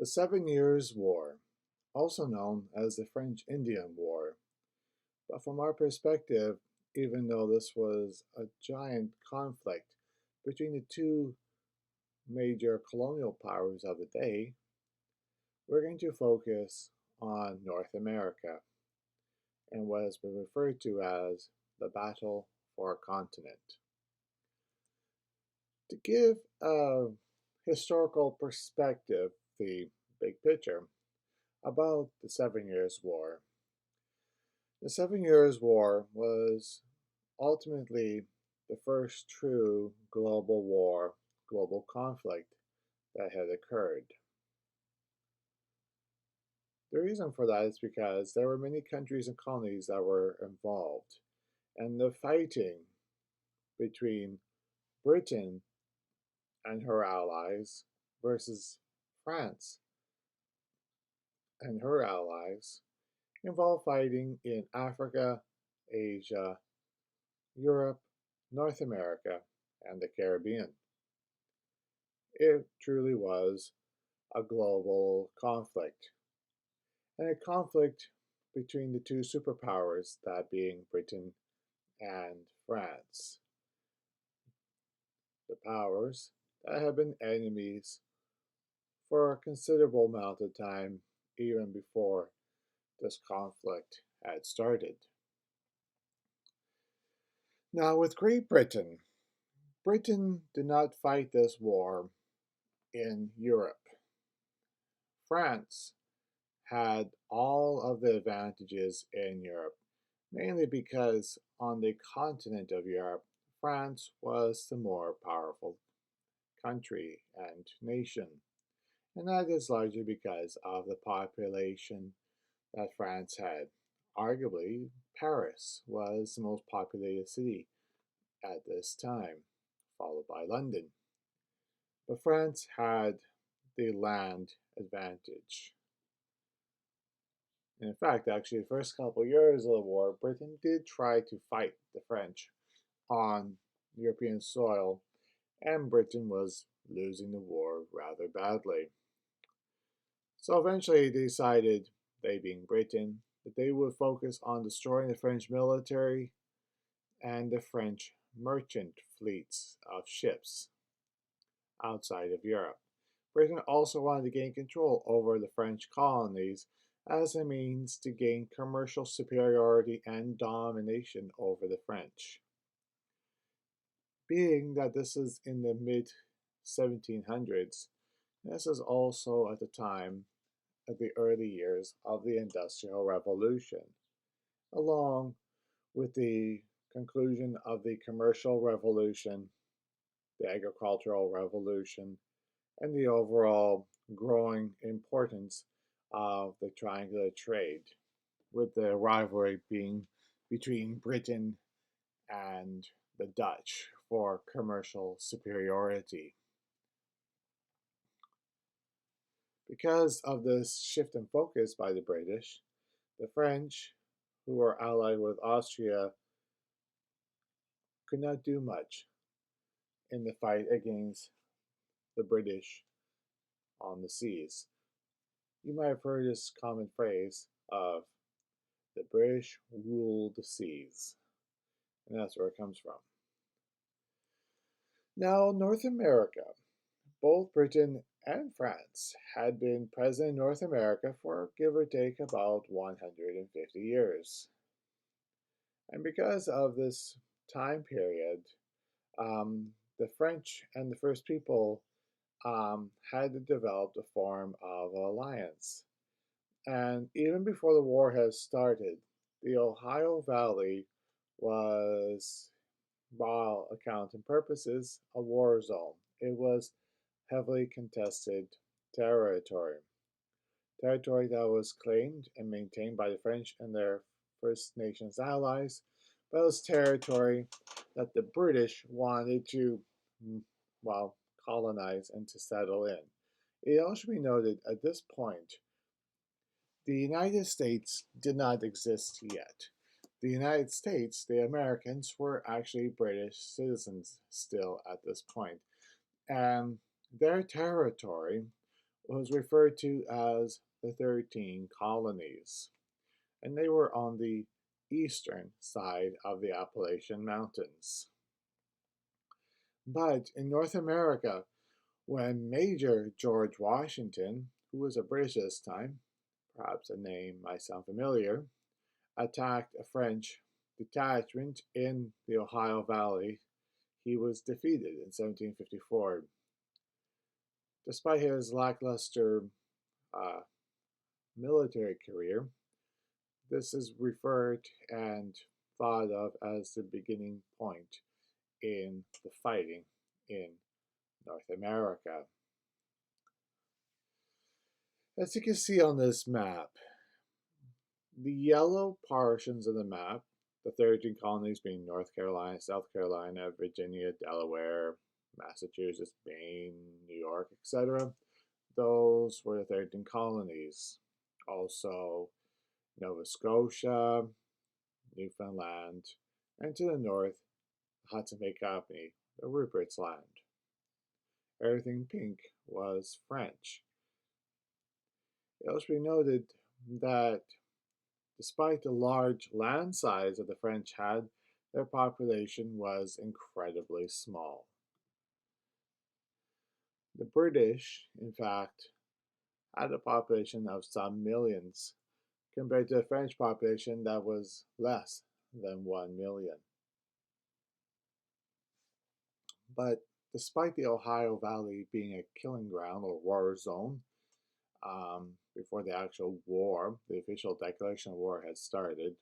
The 7 Years' War, also known as the French-Indian War. But from our perspective, even though this was a giant conflict between the two major colonial powers of the day, we're going to focus on North America and what has been referred to as the Battle for a Continent. To give a historical perspective, the big picture, about the 7 Years' War. The 7 Years' War was ultimately the first true global war, global conflict that had occurred. The reason for that is because there were many countries and colonies that were involved, and the fighting between Britain and her allies versus France and her allies involved fighting in Africa, Asia, Europe, North America, and the Caribbean. It truly was a global conflict, and a conflict between the two superpowers, that being Britain and France. The powers that have been enemies for a considerable amount of time, even before this conflict had started. Now, with Great Britain, Britain did not fight this war in Europe. France had all of the advantages in Europe, mainly because on the continent of Europe, France was the more powerful country and nation. And that is largely because of the population that France had. Arguably, Paris was the most populated city at this time, followed by London. But France had the land advantage. And in fact, actually, the first couple of years of the war, Britain did try to fight the French on European soil, and Britain was losing the war rather badly. So eventually they decided, they being Britain, that they would focus on destroying the French military and the French merchant fleets of ships outside of Europe. Britain also wanted to gain control over the French colonies as a means to gain commercial superiority and domination over the French. Being that this is in the mid 1700s, this is also at the time of the early years of the Industrial Revolution, along with the conclusion of the Commercial Revolution, the Agricultural Revolution, and the overall growing importance of the triangular trade, with the rivalry being between Britain and the Dutch for commercial superiority. Because of this shift in focus by the British, the French, who were allied with Austria, could not do much in the fight against the British on the seas. You might have heard this common phrase of the British rule the seas, and that's where it comes from. Now, North America. Both Britain and France had been present in North America for give or take about 150 years. And because of this time period, the French and the First People had developed a form of alliance. And even before the war has started, the Ohio Valley was, by all accounting purposes, a war zone. It was heavily contested territory. Territory that was claimed and maintained by the French and their First Nations allies, but it was territory that the British wanted to, well, colonize and to settle in. It also should be noted at this point, the United States did not exist yet. The United States, the Americans, were actually British citizens still at this point. And their territory was referred to as the 13 colonies, and they were on the eastern side of the Appalachian Mountains. But in North America, when Major George Washington, who was a British this time, perhaps a name might sound familiar, attacked a French detachment in the Ohio Valley, he was defeated in 1754. Despite his lackluster uh, military career, this is referred and thought of as the beginning point in the fighting in North America. As you can see on this map, the yellow portions of the map, the 13 colonies being North Carolina, South Carolina, Virginia, Delaware, Massachusetts, Maine, New York, etc., those were the 13 colonies. Also, Nova Scotia, Newfoundland, and to the north, the Hudson Bay Company, the Rupert's Land. Everything pink was French. It must be noted that despite the large land size that the French had, their population was incredibly small. The British, in fact, had a population of some millions, compared to the French population that was less than 1 million. But despite the Ohio Valley being a killing ground or war zone, before the actual war, the official declaration of war had started,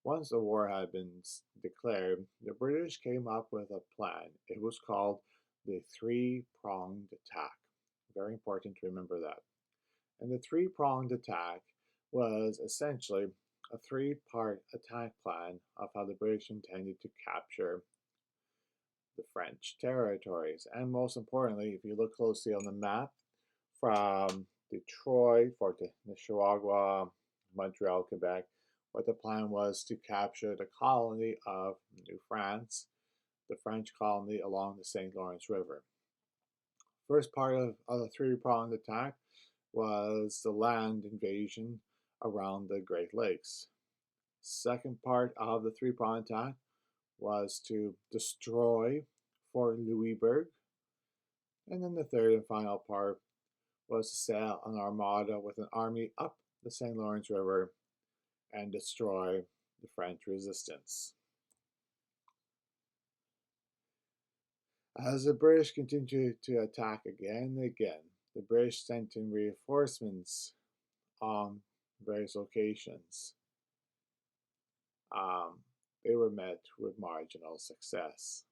once the war had been declared, the British came up with a plan. It was called the three-pronged attack. Very important to remember that. And the three-pronged attack was essentially a three-part attack plan of how the British intended to capture the French territories. And most importantly, if you look closely on the map, from Detroit, Fort Nishiwagwa, Montreal, Quebec, what the plan was to capture the colony of New France, the French colony along the St. Lawrence River. First part of the three-pronged attack was the land invasion around the Great Lakes. Second part of the three-pronged attack was to destroy Fort Louisbourg. And then the third and final part was to sail an armada with an army up the St. Lawrence River and destroy the French resistance. As the British continued to attack again and again, the British sent in reinforcements on various locations. They were met with marginal success.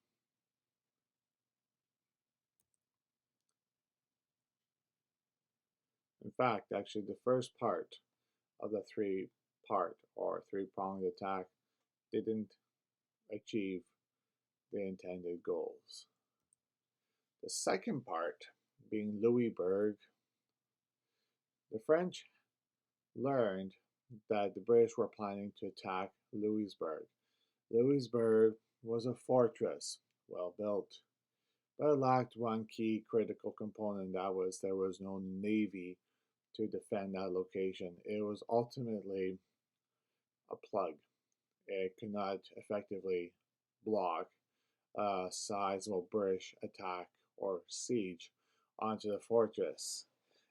In fact, actually, the first part of the three-pronged attack didn't achieve the intended goals. The second part, being Louisbourg, the French learned that the British were planning to attack Louisbourg. Louisbourg was a fortress, well built, but it lacked one key critical component. That was there was no navy to defend that location. It was ultimately a plug. It could not effectively block a sizable British attack or siege onto the fortress.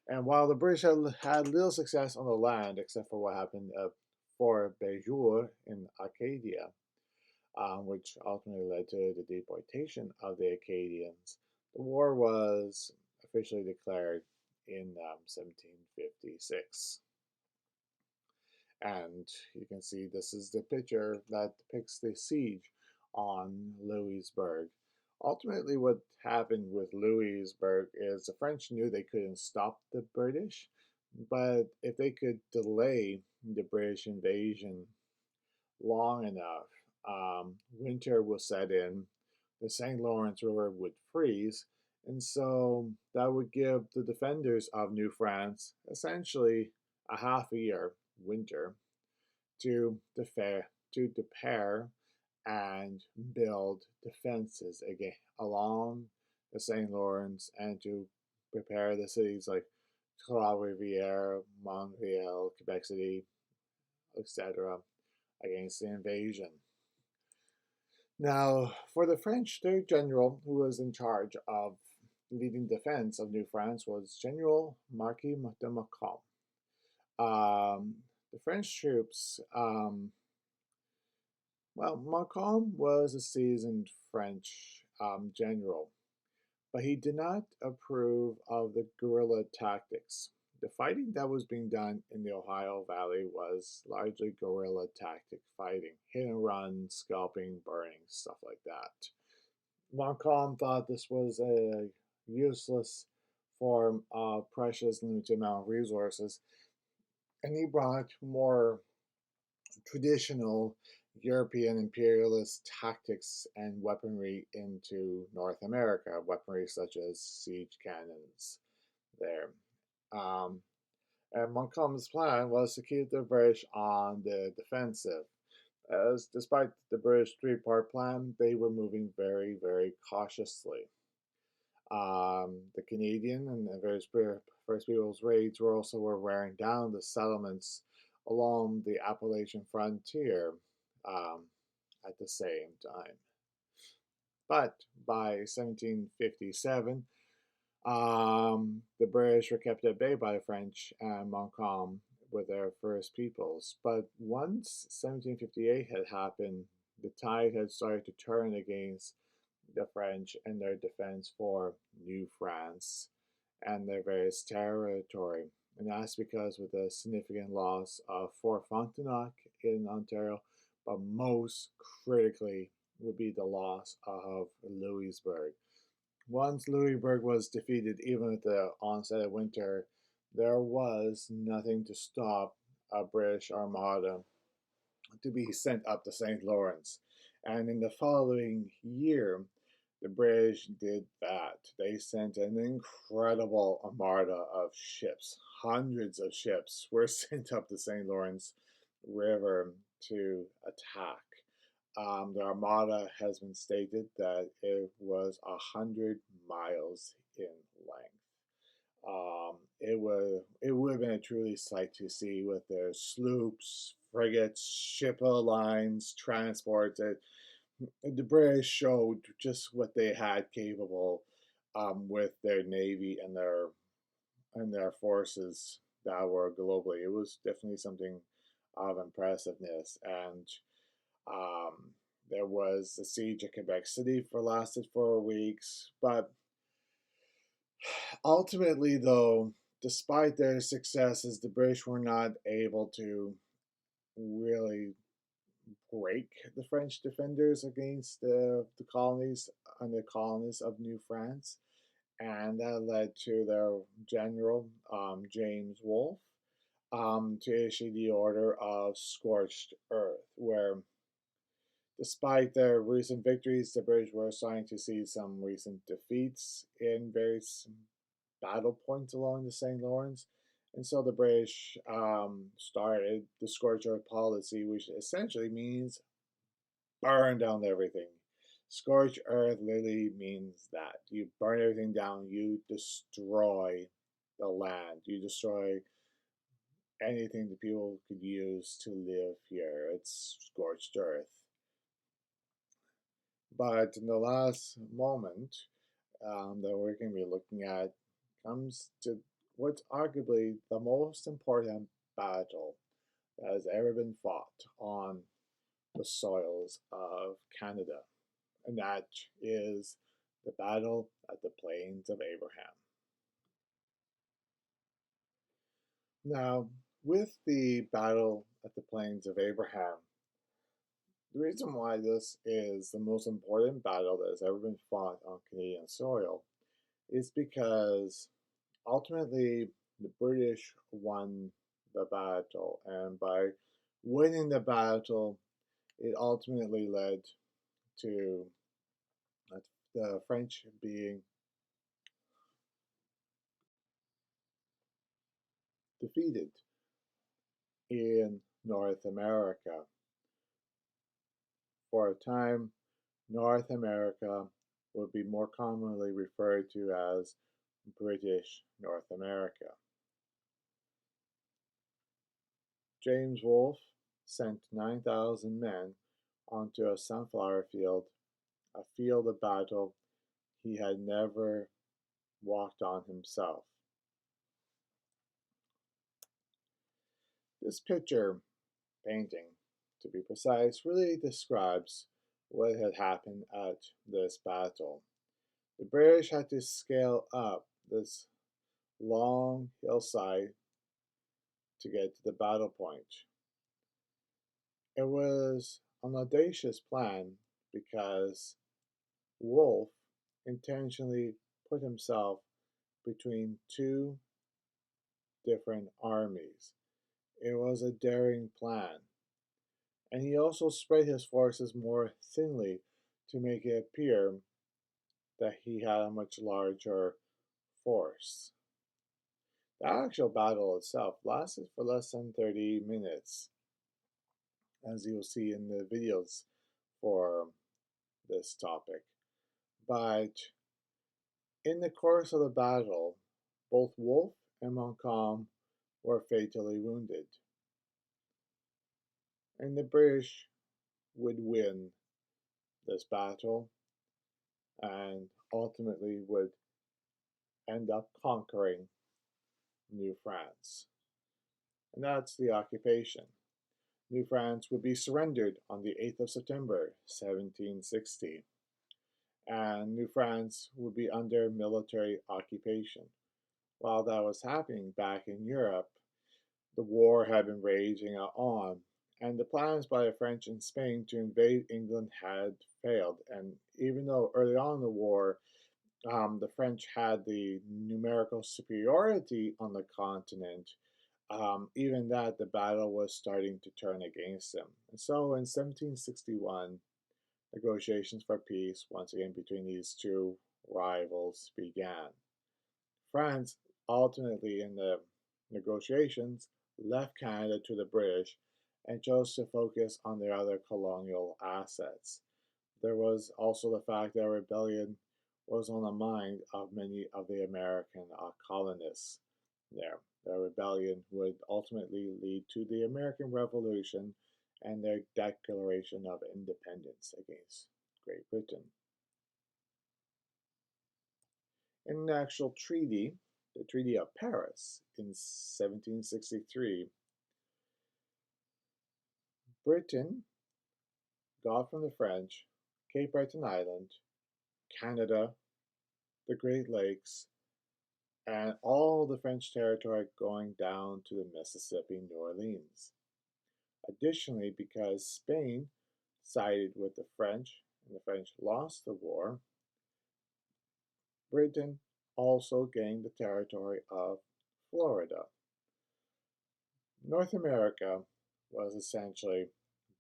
And while the British had little success on the land, except for what happened at Fort Beauséjour in Acadia, which ultimately led to the deportation of the Acadians, the war was officially declared in 1756. And you can see this is the picture that depicts the siege on Louisbourg. Ultimately, what happened with Louisbourg is the French knew they couldn't stop the British, but if they could delay the British invasion long enough, winter will set in, the St. Lawrence River would freeze, and so that would give the defenders of New France essentially a half a year winter to prepare and build defenses again along the St. Lawrence and to prepare the cities like Trois-Rivières, Montreal, Quebec City, etc., against the invasion. Now, for the French, their general who was in charge of leading defense of New France was General Marquis de Montcalm. The French troops, well, Montcalm was a seasoned French general, but he did not approve of the guerrilla tactics. The fighting that was being done in the Ohio Valley was largely guerrilla tactic fighting, hit and run, scalping, burning, stuff like that. Montcalm thought this was a useless form of precious limited amount of resources, and he brought more traditional European imperialist tactics and weaponry into North America, weaponry such as siege cannons there. Um, and Montcalm's plan was to keep the British on the defensive. As despite the British three-part plan, they were moving very, very cautiously. The Canadian and the various First Peoples raids were wearing down the settlements along the Appalachian frontier um, at the same time. But by 1757, the British were kept at bay by the French and Montcalm with their First Peoples. But once 1758 had happened, the tide had started to turn against the French and their defense for New France and their various territory. And that's because with the significant loss of Fort Frontenac in Ontario, but most critically would be the loss of Louisbourg. Once Louisbourg was defeated, even at the onset of winter, there was nothing to stop a British Armada to be sent up the St. Lawrence. And in the following year, the British did that. They sent an incredible armada of ships. Hundreds of ships were sent up the St. Lawrence River to attack. The armada has been stated that it was 100 miles in length. It would have been a truly sight to see with their sloops, frigates, ship lines, transports. The British showed just what they had capable with their navy and their forces that were globally. It was definitely something of impressiveness, and there was the siege of Quebec City for lasted 4 weeks, but ultimately, though, despite their successes, the British were not able to really break the French defenders against the colonies and the colonists of New France. And that led to their general, James Wolfe, to issue the order of scorched earth, where despite their recent victories, the British were starting to see some recent defeats in various battle points along the St. Lawrence. And so the British started the scorched earth policy, which essentially means burn down everything. Scorched earth literally means that you burn everything down, you destroy the land, you destroy anything that people could use to live here. It's scorched earth. But in the last moment that we're going to be looking at comes to what's arguably the most important battle that has ever been fought on the soils of Canada, and that is the Battle at the Plains of Abraham. Now, with the Battle at the Plains of Abraham, the reason why this is the most important battle that has ever been fought on Canadian soil is because ultimately the British won the battle, and by winning the battle, it ultimately led to the French being defeated in North America. For a time, North America would be more commonly referred to as British North America. James Wolfe sent 9,000 men onto a sunflower field, a field of battle he had never walked on himself. This picture, painting to be precise, really describes what had happened at this battle. The British had to scale up this long hillside to get to the battle point. It was an audacious plan because Wolfe intentionally put himself between two different armies. It was a daring plan. And he also spread his forces more thinly to make it appear that he had a much larger force. The actual battle itself lasted for less than 30 minutes, as you'll see in the videos for this topic. But in the course of the battle, both Wolfe and Montcalm were fatally wounded, and the British would win this battle and ultimately would end up conquering New France. And that's the occupation. New France would be surrendered on the 8th of September, 1760, and New France would be under military occupation. While that was happening back in Europe, the war had been raging on, and the plans by the French and Spain to invade England had failed. And even though early on in the war, the French had the numerical superiority on the continent, even that the battle was starting to turn against them. And so in 1761, negotiations for peace, once again between these two rivals, began. France ultimately, in the negotiations, left Canada to the British and chose to focus on their other colonial assets. There was also the fact that rebellion was on the mind of many of the American colonists there. The rebellion would ultimately lead to the American Revolution and their Declaration of Independence against Great Britain. In an actual treaty, the Treaty of Paris in 1763, Britain got from the French Cape Breton Island, Canada, the Great Lakes, and all the French territory going down to the Mississippi, New Orleans. Additionally, because Spain sided with the French and the French lost the war, Britain also gained the territory of Florida. North America was essentially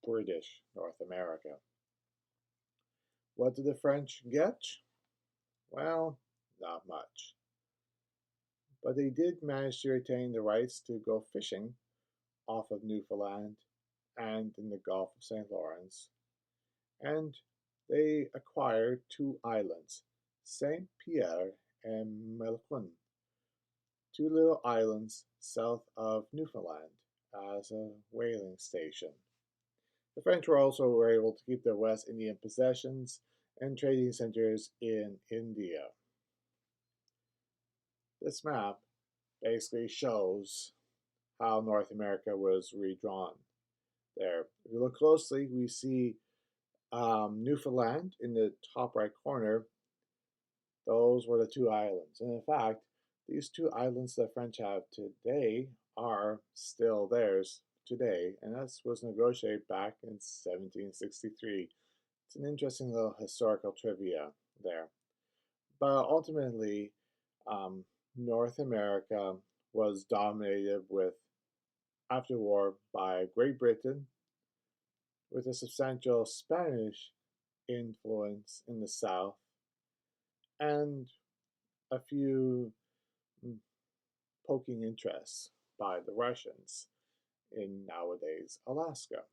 British North America. What did the French get? Well, not much. But they did manage to retain the rights to go fishing off of Newfoundland and in the Gulf of St. Lawrence, and they acquired two islands, St. Pierre and Miquelon, two little islands south of Newfoundland, as a whaling station. The French were able to keep their West Indian possessions and trading centers in India. This map basically shows how North America was redrawn there. If you look closely, we see Newfoundland in the top right corner. Those were the two islands. And in fact, these two islands the French have today are still theirs today. And that was negotiated back in 1763. It's an interesting little historical trivia there. But ultimately, North America was dominated after the war by Great Britain, with a substantial Spanish influence in the south, and a few poking interests by the Russians in nowadays Alaska.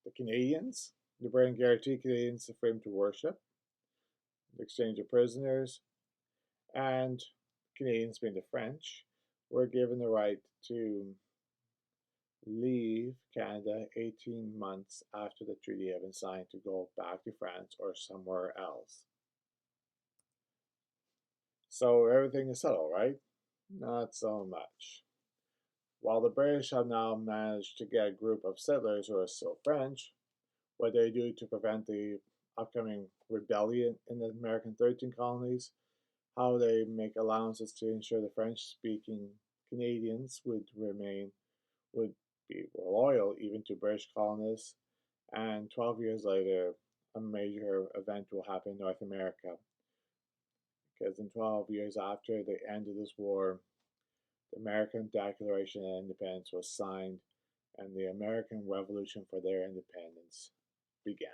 The Canadians, the Britain guaranteed Canadians the freedom to worship, the exchange of prisoners, and Canadians, being the French, were given the right to leave Canada 18 months after the treaty had been signed to go back to France or somewhere else. So everything is settled, right? Not so much. While the British have now managed to get a group of settlers who are still French, what they do to prevent the upcoming rebellion in the American 13 colonies, how they make allowances to ensure the French-speaking Canadians would be loyal even to British colonists, and 12 years later, a major event will happen in North America. Because in 12 years after the end of this war, the American Declaration of Independence was signed, and the American Revolution for their independence began.